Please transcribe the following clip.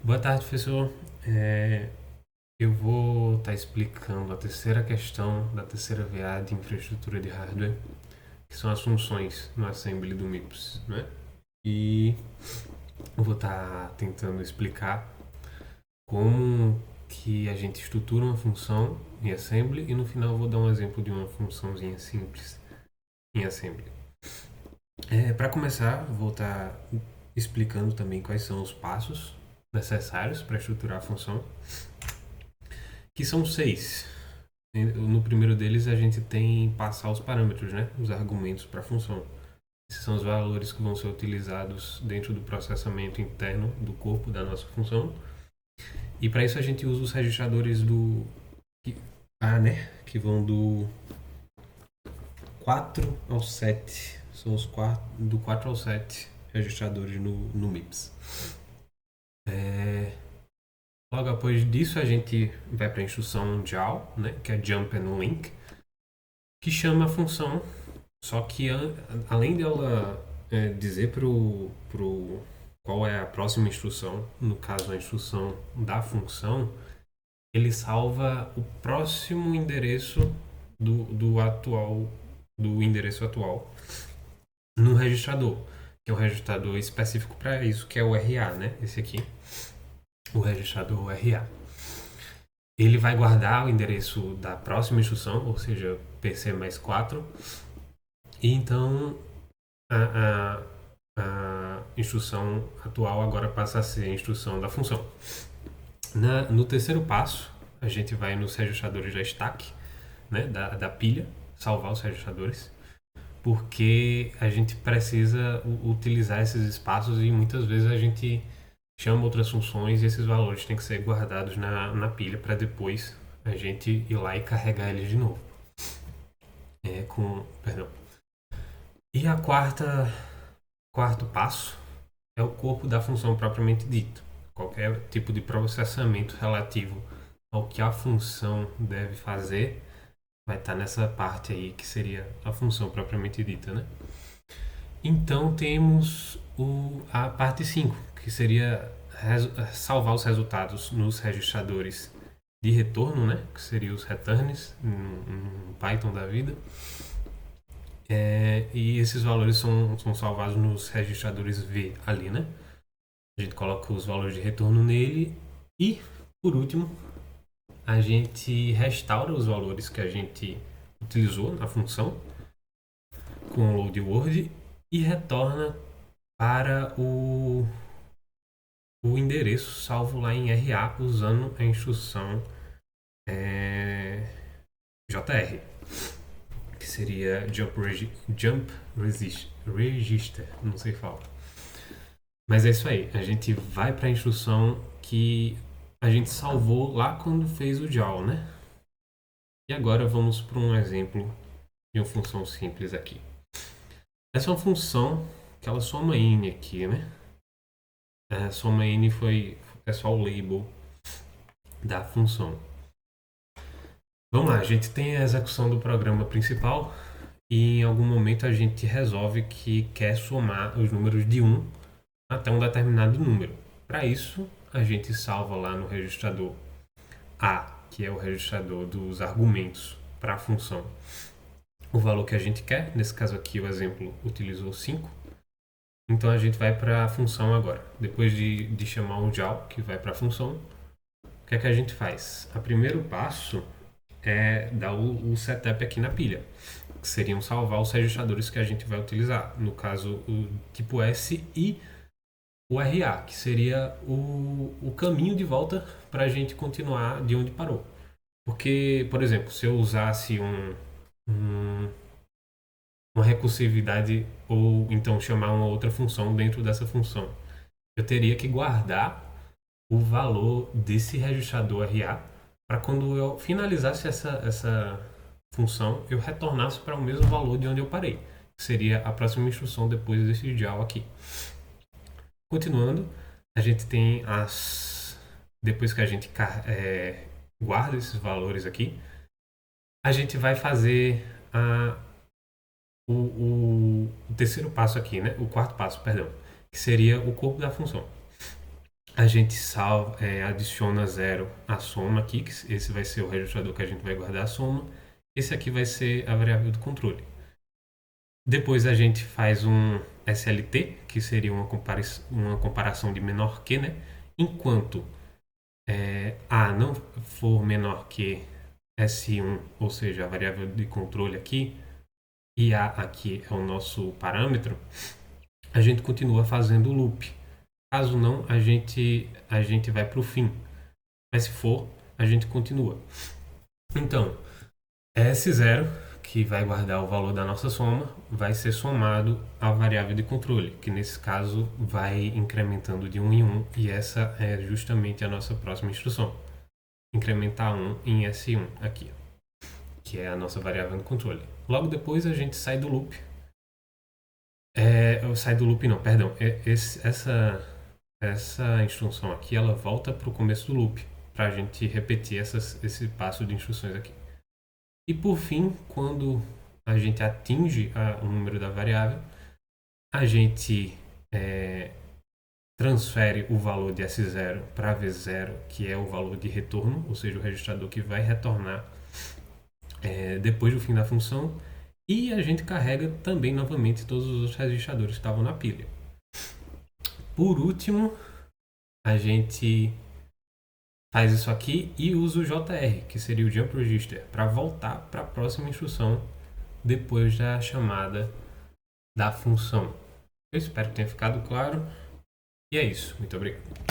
Boa tarde, professor. Eu vou estar explicando a terceira questão da terceira VA de infraestrutura de hardware, que são as funções no assembly do MIPS, né? E eu vou estar tentando explicar como que a gente estrutura uma função em assembly e no final eu vou dar um exemplo de uma funçãozinha simples em assembly. Para começar, vou estar explicando também quais são os passos necessários para estruturar a função, que são seis. No primeiro deles, a gente tem passar os parâmetros, né? Os argumentos para a função. Esses são os valores que vão ser utilizados dentro do processamento interno do corpo da nossa função. E para isso a gente usa os registradores do A, né? Que vão do 4 ao 7. São os do 4 ao 7 registradores no MIPS. Logo após disso, a gente vai para a instrução JAL, né? Que é Jump and Link, que chama a função. Só que além dela dizer pro qual é a próxima instrução, no caso a instrução da função, ele salva o próximo endereço do endereço atual no registrador, que é um registrador específico para isso, que é o RA, né? Esse aqui, o registrador RA. Ele vai guardar o endereço da próxima instrução, ou seja, PC mais 4, e então a, a instrução atual agora passa a ser a instrução da função. No terceiro passo, a gente vai nos registradores da stack, né, da pilha, salvar os registradores, porque a gente precisa utilizar esses espaços e muitas vezes a gente chama outras funções e esses valores têm que ser guardados na pilha para depois a gente ir lá e carregar eles de novo. Perdão. E a quarto passo é o corpo da função propriamente dito. Qualquer tipo de processamento relativo ao que a função deve fazer vai estar nessa parte aí que seria a função propriamente dita, né? Então temos a parte 5, que seria salvar os resultados nos registradores de retorno, né? Que seriam os returns no Python da vida. E esses valores são salvados nos registradores V ali, né? A gente coloca os valores de retorno nele e, por último, a gente restaura os valores que a gente utilizou na função com o load word e retorna para o endereço salvo lá em RA usando a instrução JR, que seria Jump Register, não sei falar. Mas é isso aí, a gente vai para a instrução que a gente salvou lá quando fez o JAWS, né? E agora vamos para um exemplo de uma função simples aqui. Essa é uma função que ela soma n aqui, né? Soma n é só o label da função. Vamos lá, a gente tem a execução do programa principal e em algum momento a gente resolve que quer somar os números de 1 até um determinado número. Para isso, a gente salva lá no registrador A, que é o registrador dos argumentos para a função, o valor que a gente quer. Nesse caso aqui, o exemplo utilizou 5. Então a gente vai para a função agora. Depois de chamar um JAL, que vai para a função, o que é que a gente faz? O primeiro passo é dar o setup aqui na pilha, que seriam salvar os registradores que a gente vai utilizar. No caso, o tipo S e o RA, que seria o caminho de volta para a gente continuar de onde parou. Porque, por exemplo, se eu usasse uma recursividade ou então chamar uma outra função dentro dessa função, eu teria que guardar o valor desse registrador RA para quando eu finalizasse essa função, eu retornasse para o mesmo valor de onde eu parei, que seria a próxima instrução depois desse JAL aqui. Continuando, a gente tem depois que a gente guarda esses valores aqui, a gente vai fazer o terceiro passo aqui, né? O quarto passo, perdão, que seria o corpo da função. a gente adiciona 0 à soma aqui, que esse vai ser o registrador que a gente vai guardar a soma. Esse aqui vai ser a variável do controle. Depois a gente faz um SLT, que seria uma comparação de menor que, né? Enquanto A não for menor que S1, ou seja, a variável de controle aqui, e A aqui é o nosso parâmetro, a gente continua fazendo o loop. Caso não, a gente vai para o fim. Mas se for, a gente continua. Então, S0, que vai guardar o valor da nossa soma, vai ser somado à variável de controle, que nesse caso vai incrementando de 1 em 1, e essa é justamente a nossa próxima instrução. Incrementar 1 em S1 aqui, que é a nossa variável de controle. Logo depois a gente sai do loop. Sai do loop não, perdão. Essa instrução aqui, ela volta para o começo do loop, para a gente repetir esse passo de instruções aqui. E por fim, quando a gente atinge o número da variável, a gente transfere o valor de S0 para V0, que é o valor de retorno, ou seja, o registrador que vai retornar depois do fim da função, e a gente carrega também novamente todos os outros registradores que estavam na pilha. Por último, a gente faz isso aqui e usa o JR, que seria o Jump Register, para voltar para a próxima instrução depois da chamada da função. Eu espero que tenha ficado claro. E é isso. Muito obrigado.